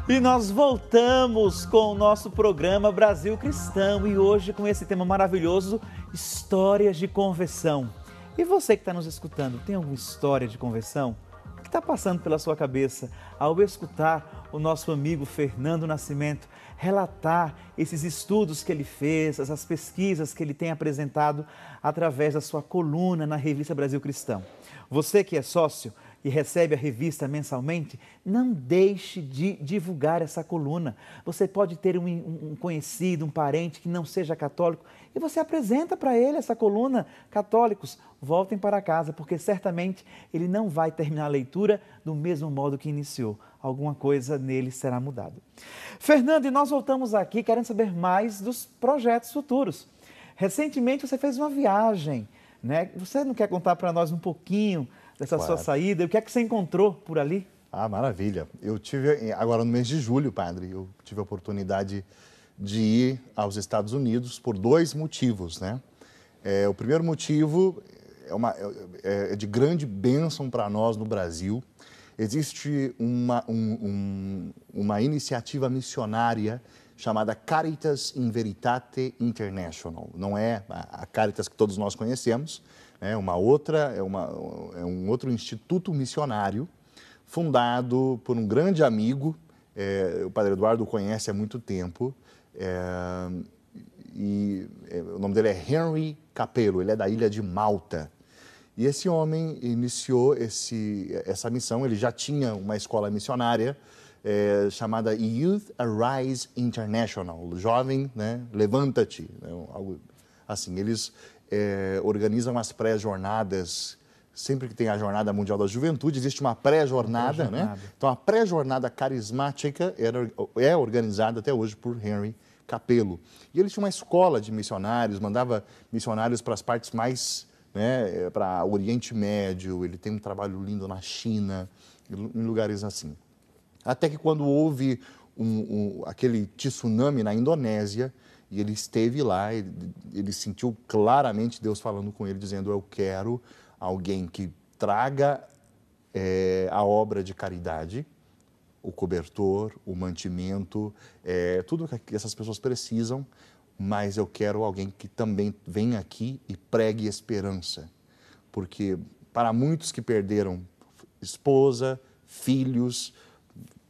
E nós voltamos com o nosso programa Brasil Cristão e hoje com esse tema maravilhoso, histórias de conversão. E você que está nos escutando, tem alguma história de conversão? O que está passando pela sua cabeça ao escutar o nosso amigo Fernando Nascimento relatar esses estudos que ele fez, essas pesquisas que ele tem apresentado através da sua coluna na revista Brasil Cristão? Você que é sócio e recebe a revista mensalmente, não deixe de divulgar essa coluna. Você pode ter um conhecido, um parente que não seja católico e você apresenta para ele essa coluna. Católicos, voltem para casa, porque certamente ele não vai terminar a leitura do mesmo modo que iniciou. Alguma coisa nele será mudada. Fernando, e nós voltamos aqui querendo saber mais dos projetos futuros. Recentemente você fez uma viagem, né? Você não quer contar para nós um pouquinho dessa sua saída? O que é que você encontrou por ali? Ah, maravilha. Eu tive, agora no mês de julho, padre, eu tive a oportunidade de ir aos Estados Unidos por dois motivos, né? O primeiro motivo é de grande bênção para nós no Brasil. Existe uma iniciativa missionária chamada Caritas in Veritate International. Não é a Caritas que todos nós conhecemos, é um outro instituto missionário fundado por um grande amigo, o Padre Eduardo o conhece há muito tempo, o nome dele é Henry Capello, ele é da ilha de Malta. E esse homem iniciou essa missão, ele já tinha uma escola missionária chamada Youth Arise International, Jovem, né, Levanta-te, né, algo assim. Eles organizam as pré-jornadas, sempre que tem a Jornada Mundial da Juventude, existe uma pré-jornada, né? Então, a pré-jornada carismática é organizada até hoje por Henry Capello. E ele tinha uma escola de missionários, mandava missionários para as partes mais, né, para o Oriente Médio, ele tem um trabalho lindo na China, em lugares assim. Até que quando houve aquele tsunami na Indonésia, e ele esteve lá, ele sentiu claramente Deus falando com ele, dizendo: eu quero alguém que traga a obra de caridade, o cobertor, o mantimento, tudo que essas pessoas precisam, mas eu quero alguém que também venha aqui e pregue esperança. Porque para muitos que perderam esposa, filhos,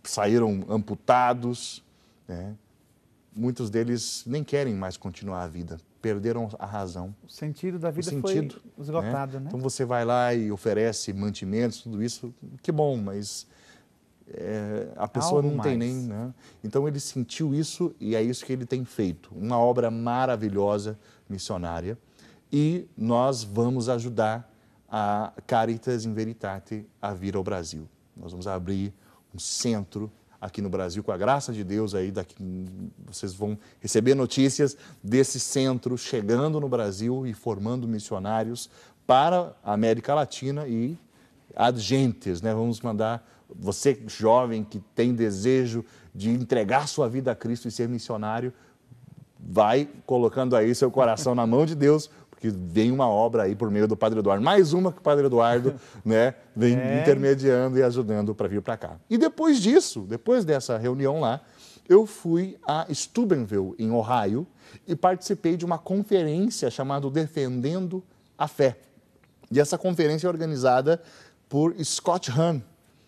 saíram amputados, né? Muitos deles nem querem mais continuar a vida, perderam a razão. O sentido da vida foi esgotado, né? Então você vai lá e oferece mantimentos, tudo isso, que bom, mas a pessoa não tem nem, né? Então ele sentiu isso e é isso que ele tem feito, uma obra maravilhosa, missionária, e nós vamos ajudar a Caritas in Veritate a vir ao Brasil. Nós vamos abrir um centro aqui no Brasil, com a graça de Deus, aí daqui vocês vão receber notícias desse centro chegando no Brasil e formando missionários para a América Latina e adjentes, né? Vamos mandar você, jovem, que tem desejo de entregar sua vida a Cristo e ser missionário, vai colocando aí seu coração na mão de Deus, porque vem uma obra aí por meio do Padre Eduardo. Mais uma que o Padre Eduardo, né, vem intermediando e ajudando para vir para cá. E depois disso, depois dessa reunião lá, eu fui a Steubenville, em Ohio, e participei de uma conferência chamada Defendendo a Fé. E essa conferência é organizada por Scott Hahn,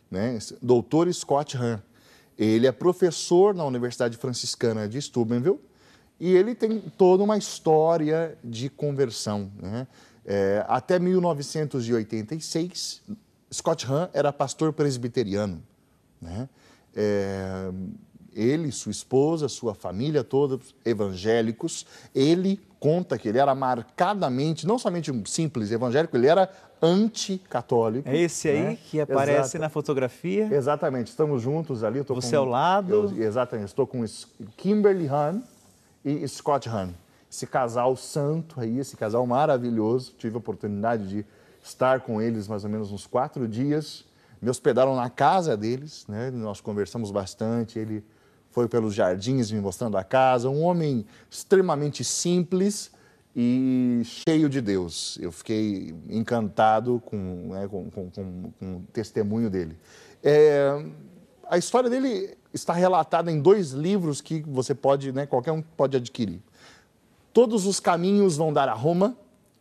né, doutor Scott Hahn. Ele é professor na Universidade Franciscana de Steubenville, e ele tem toda uma história de conversão, né? Até 1986, Scott Hahn era pastor presbiteriano, né? Ele, sua esposa, sua família, todos evangélicos. Ele conta que ele era marcadamente, não somente um simples evangélico, ele era anticatólico. É esse aí, né, que aparece na fotografia? Exatamente, estamos juntos ali. Você ao lado? Exatamente, estou com Kimberly Hahn e Scott Hahn, esse casal santo aí, esse casal maravilhoso. Tive a oportunidade de estar com eles mais ou menos uns 4 dias, me hospedaram na casa deles, né? Nós conversamos bastante, ele foi pelos jardins me mostrando a casa, um homem extremamente simples e cheio de Deus. Eu fiquei encantado com o testemunho dele. A história dele está relatada em 2 livros que você pode, né, qualquer um pode adquirir. Todos os caminhos vão dar a Roma,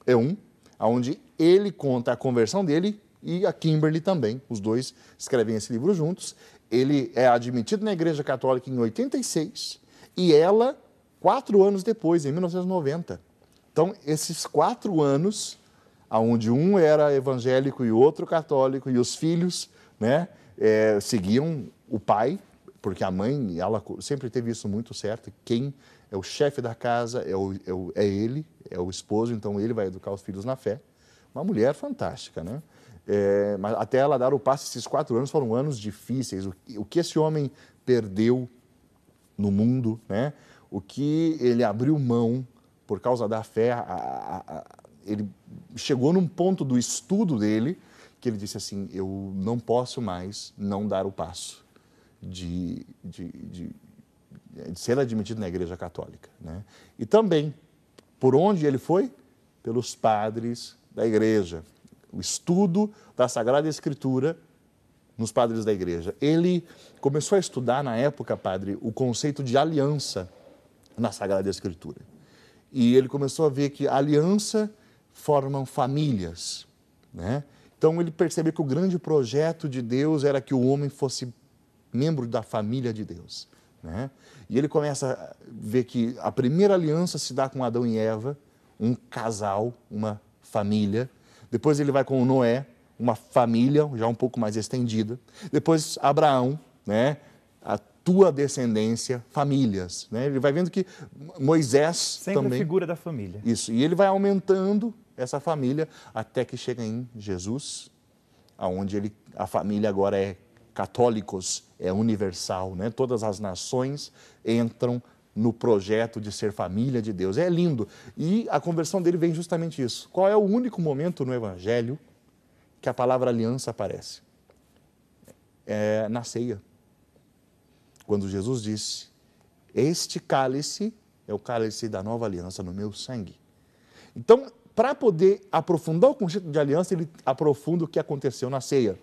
é um, onde ele conta a conversão dele e a Kimberly também. Os dois escrevem esse livro juntos. Ele é admitido na Igreja Católica em 86 e ela 4 anos depois, em 1990. Então, esses 4 anos, onde um era evangélico e o outro católico, e os filhos, né, seguiam o pai, porque a mãe, ela sempre teve isso muito certo. Quem é o chefe da casa é ele, é o esposo, então ele vai educar os filhos na fé. Uma mulher fantástica, né? Mas até ela dar o passo, esses 4 anos foram anos difíceis. O que esse homem perdeu no mundo, né? O que ele abriu mão por causa da fé, ele chegou num ponto do estudo dele que ele disse assim, eu não posso mais não dar o passo de ser admitido na Igreja Católica, né? E também, por onde ele foi? Pelos padres da Igreja. O estudo da Sagrada Escritura nos padres da Igreja. Ele começou a estudar, na época, padre, o conceito de aliança na Sagrada Escritura. E ele começou a ver que a aliança formam famílias, né? Então, ele percebeu que o grande projeto de Deus era que o homem fosse membro da família de Deus, né? E ele começa a ver que a primeira aliança se dá com Adão e Eva, um casal, uma família. Depois ele vai com Noé, uma família já um pouco mais estendida. Depois Abraão, né? A tua descendência, famílias, né? Ele vai vendo que Moisés sempre também... a figura da família. Isso, e ele vai aumentando essa família até que chega em Jesus, onde a família agora é católicos, é universal, né? Todas as nações entram no projeto de ser família de Deus. É lindo. E a conversão dele vem justamente isso. Qual é o único momento no Evangelho que a palavra aliança aparece? É na ceia. Quando Jesus disse, este cálice é o cálice da nova aliança no meu sangue. Então, para poder aprofundar o conceito de aliança, ele aprofunda o que aconteceu na ceia.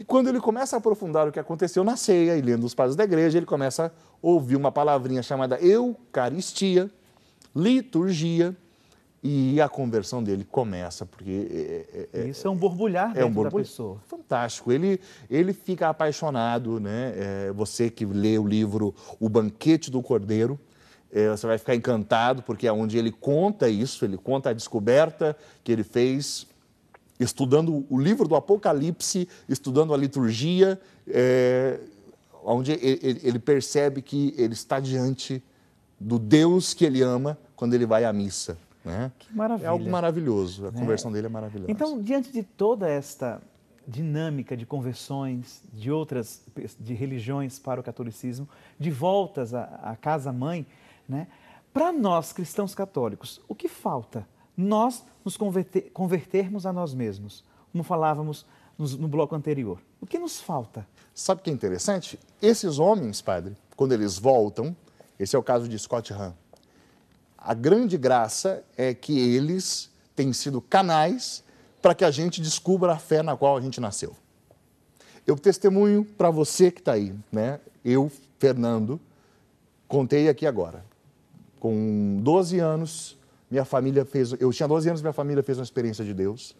E quando ele começa a aprofundar o que aconteceu na ceia, e lendo os padres da igreja, ele começa a ouvir uma palavrinha chamada Eucaristia, liturgia, e a conversão dele começa, porque... Isso é um borbulhar dentro da pessoa. Fantástico. Ele fica apaixonado, né? Você que lê o livro O Banquete do Cordeiro, você vai ficar encantado, porque é onde ele conta isso, ele conta a descoberta que ele fez estudando o livro do Apocalipse, estudando a liturgia, onde ele percebe que ele está diante do Deus que ele ama quando ele vai à missa, né? Que maravilha. É algo maravilhoso, a conversão dele é maravilhosa. Então, diante de toda esta dinâmica de conversões de religiões para o catolicismo, de voltas à casa-mãe, né? Para nós, cristãos católicos, o que falta? Nós nos convertermos a nós mesmos, como falávamos no bloco anterior. O que nos falta? Sabe o que é interessante? Esses homens, padre, quando eles voltam, esse é o caso de Scott Hahn, a grande graça é que eles têm sido canais para que a gente descubra a fé na qual a gente nasceu. Eu testemunho para você que está aí, né? Eu, Fernando, contei aqui agora. Com 12 anos, eu tinha 12 anos, minha família fez uma experiência de Deus.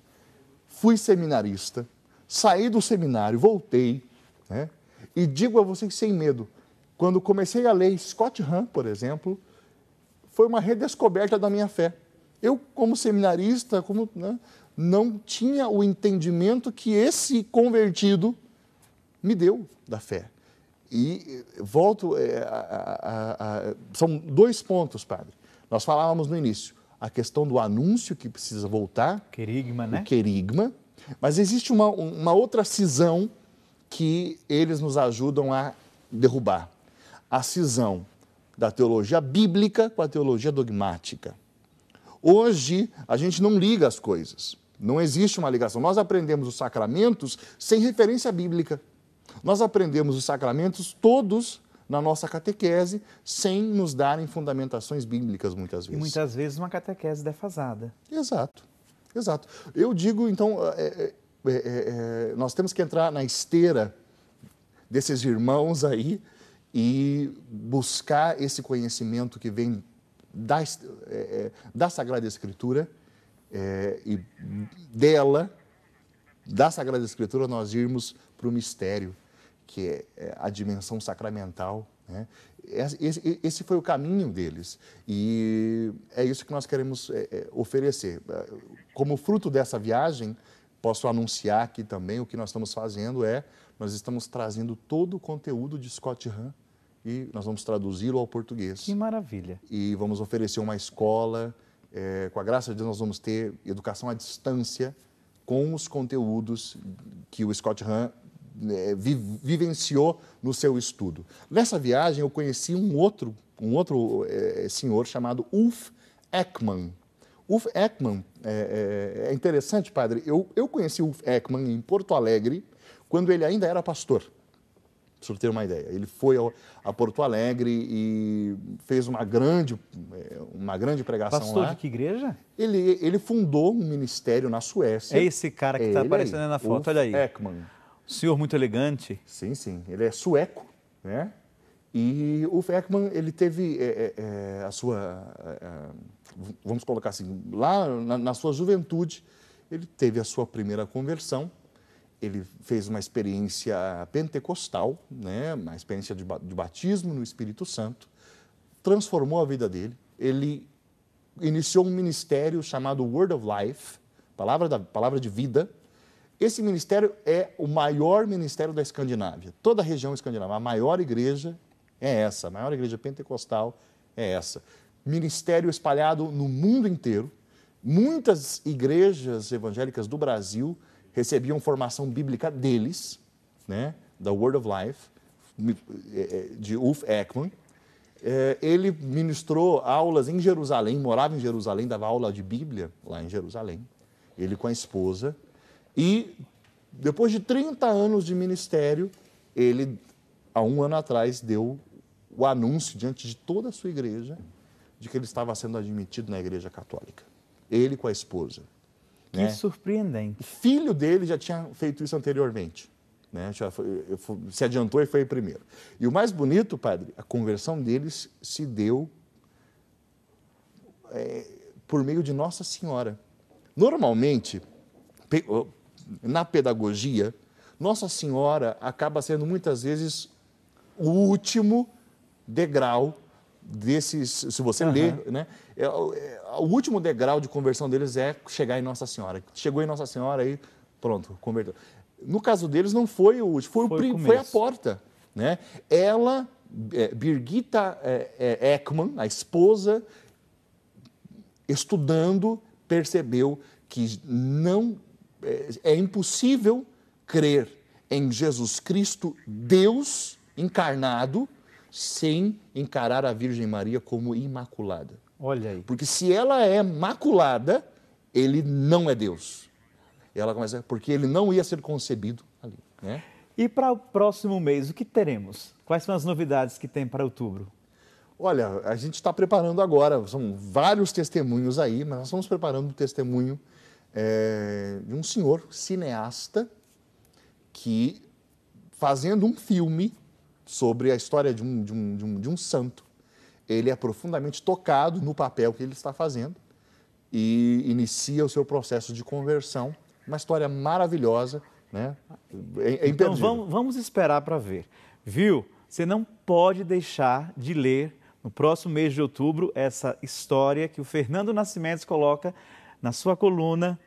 Fui seminarista, saí do seminário, voltei, né? E digo a vocês sem medo, quando comecei a ler Scott Hahn, por exemplo, foi uma redescoberta da minha fé. Eu, como seminarista, né, não tinha o entendimento que esse convertido me deu da fé. E volto, são 2 pontos, padre. Nós falávamos no início, a questão do anúncio que precisa voltar. Querigma, né? O querigma. Mas existe uma outra cisão que eles nos ajudam a derrubar. A cisão da teologia bíblica com a teologia dogmática. Hoje, a gente não liga as coisas. Não existe uma ligação. Nós aprendemos os sacramentos sem referência bíblica. Nós aprendemos os sacramentos todos na nossa catequese, sem nos darem fundamentações bíblicas, muitas vezes. E muitas vezes uma catequese defasada. Exato, exato. Eu digo, então, nós temos que entrar na esteira desses irmãos aí e buscar esse conhecimento que vem da Sagrada Escritura e da Sagrada Escritura, nós irmos para o mistério, que é a dimensão sacramental, né? Esse foi o caminho deles e é isso que nós queremos oferecer. Como fruto dessa viagem, posso anunciar aqui também o que nós estamos fazendo nós estamos trazendo todo o conteúdo de Scott Hahn e nós vamos traduzi-lo ao português. Que maravilha! E vamos oferecer uma escola, com a graça de Deus nós vamos ter educação à distância com os conteúdos que o Scott Hahn vivenciou no seu estudo. Nessa viagem eu conheci um outro senhor chamado Ulf Ekman. Ulf Ekman, é interessante, padre, eu conheci Ulf Ekman em Porto Alegre quando ele ainda era pastor, para o senhor ter uma ideia. Ele foi a Porto Alegre e fez uma grande pregação pastor lá. De que igreja? Ele fundou um ministério na Suécia. É esse cara que está aparecendo aí na foto, Ulf olha aí. Ekman. Senhor muito elegante. Sim, sim. Ele é sueco, né? E o Ekman, ele teve a sua, vamos colocar assim, lá na sua juventude, ele teve a sua primeira conversão, ele fez uma experiência pentecostal, né? Uma experiência de batismo no Espírito Santo, transformou a vida dele, ele iniciou um ministério chamado Word of Life, palavra de vida. Esse ministério é o maior ministério da Escandinávia. Toda a região escandinava, a maior igreja é essa, a maior igreja pentecostal é essa. Ministério espalhado no mundo inteiro. Muitas igrejas evangélicas do Brasil recebiam formação bíblica deles, né, da Word of Life, de Ulf Ekman. Ele ministrou aulas em Jerusalém, morava em Jerusalém, dava aula de Bíblia lá em Jerusalém. Ele com a esposa. E, depois de 30 anos de ministério, ele, há um ano atrás, deu o anúncio diante de toda a sua igreja de que ele estava sendo admitido na Igreja Católica. Ele com a esposa. Que né? surpreendente. O filho dele já tinha feito isso anteriormente. Né? Se adiantou e foi primeiro. E o mais bonito, padre, a conversão deles se deu por meio de Nossa Senhora. Normalmente, na pedagogia, Nossa Senhora acaba sendo muitas vezes o último degrau desses, se você ler, né? O último degrau de conversão deles é chegar em Nossa Senhora. Chegou em Nossa Senhora e pronto, converteu. No caso deles não foi o último, foi a porta. Né? Ela, Birgitta Ekman, a esposa, estudando, percebeu que não é impossível crer em Jesus Cristo, Deus encarnado, sem encarar a Virgem Maria como imaculada. Olha aí. Porque se ela é maculada, ele não é Deus. Ela começa, porque ele não ia ser concebido ali. Né? E para o próximo mês, o que teremos? Quais são as novidades que tem para outubro? Olha, a gente está preparando agora, são vários testemunhos aí, mas nós estamos preparando um testemunho de um senhor cineasta que, fazendo um filme sobre a história de um santo, ele é profundamente tocado no papel que ele está fazendo e inicia o seu processo de conversão. Uma história maravilhosa, né? Então vamos esperar para ver. Viu? Você não pode deixar de ler no próximo mês de outubro essa história que o Fernando Nascimento coloca na sua coluna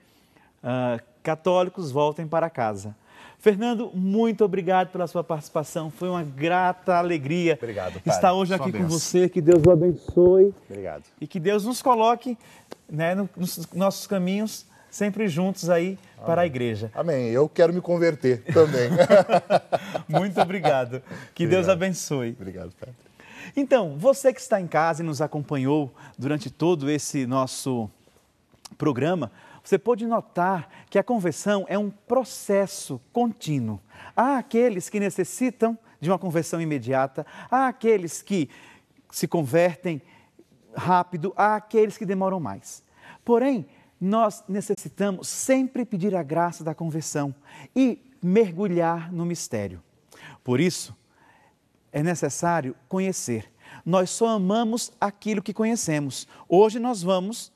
Católicos Voltem para Casa. Fernando, muito obrigado pela sua participação. Foi uma grata alegria estar hoje aqui com você. Que Deus o abençoe. Obrigado. E que Deus nos coloque, né, nos nossos caminhos, sempre juntos aí para a igreja. Amém. Eu quero me converter também. Muito obrigado. Que Deus abençoe. Obrigado, Padre. Então, você que está em casa e nos acompanhou durante todo esse nosso programa, você pode notar que a conversão é um processo contínuo. Há aqueles que necessitam de uma conversão imediata, há aqueles que se convertem rápido, há aqueles que demoram mais. Porém, nós necessitamos sempre pedir a graça da conversão e mergulhar no mistério. Por isso, é necessário conhecer. Nós só amamos aquilo que conhecemos. Hoje nós vamos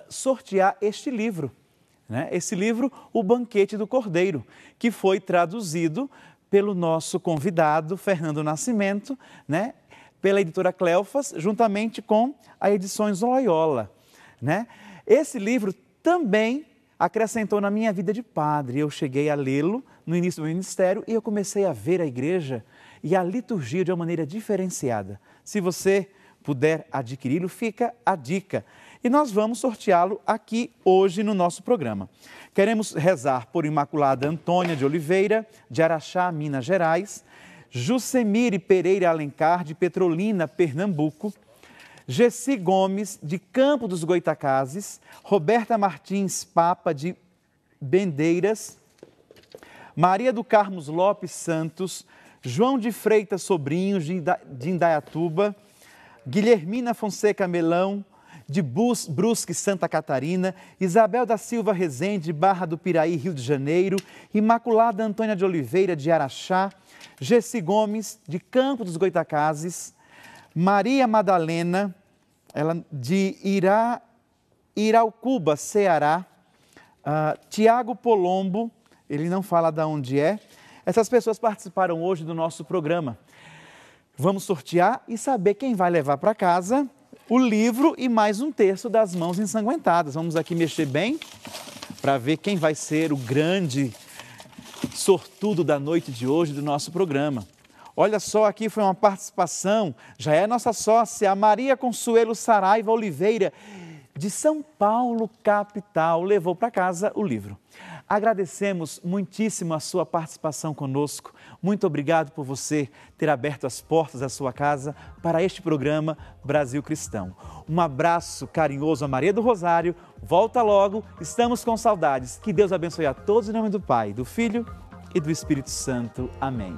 sortear este livro, né? Esse livro, O Banquete do Cordeiro, que foi traduzido pelo nosso convidado, Fernando Nascimento, né? Pela editora Cleofas, juntamente com a Edições Loyola, né? Esse livro também acrescentou na minha vida de padre. Eu cheguei a lê-lo no início do meu ministério e eu comecei a ver a igreja e a liturgia de uma maneira diferenciada. Se você puder adquiri-lo, fica a dica. E nós vamos sorteá-lo aqui hoje no nosso programa. Queremos rezar por Imaculada Antônia de Oliveira, de Araxá, Minas Gerais, Jucemire Pereira Alencar, de Petrolina, Pernambuco, Gessi Gomes, de Campo dos Goitacazes, Roberta Martins Papa, de Bendeiras, Maria do Carmo Lopes Santos, João de Freitas Sobrinhos, de Indaiatuba, Guilhermina Fonseca Melão, de Brusque, Santa Catarina, Isabel da Silva Rezende, Barra do Piraí, Rio de Janeiro, Imaculada Antônia de Oliveira, de Araxá, Gessi Gomes, de Campo dos Goitacazes, Maria Madalena, ela de Iraucuba, Ceará, Tiago Polombo, ele não fala de onde é. Essas pessoas participaram hoje do nosso programa. Vamos sortear e saber quem vai levar para casa o livro e mais um terço das mãos ensanguentadas. Vamos aqui mexer bem para ver quem vai ser o grande sortudo da noite de hoje do nosso programa. Olha só, aqui foi uma participação, já é nossa sócia, a Maria Consuelo Saraiva Oliveira, de São Paulo, capital, levou para casa o livro. Agradecemos muitíssimo a sua participação conosco. Muito obrigado por você ter aberto as portas da sua casa para este programa Brasil Cristão. Um abraço carinhoso a Maria do Rosário. Volta logo, estamos com saudades. Que Deus abençoe a todos em nome do Pai, do Filho e do Espírito Santo. Amém.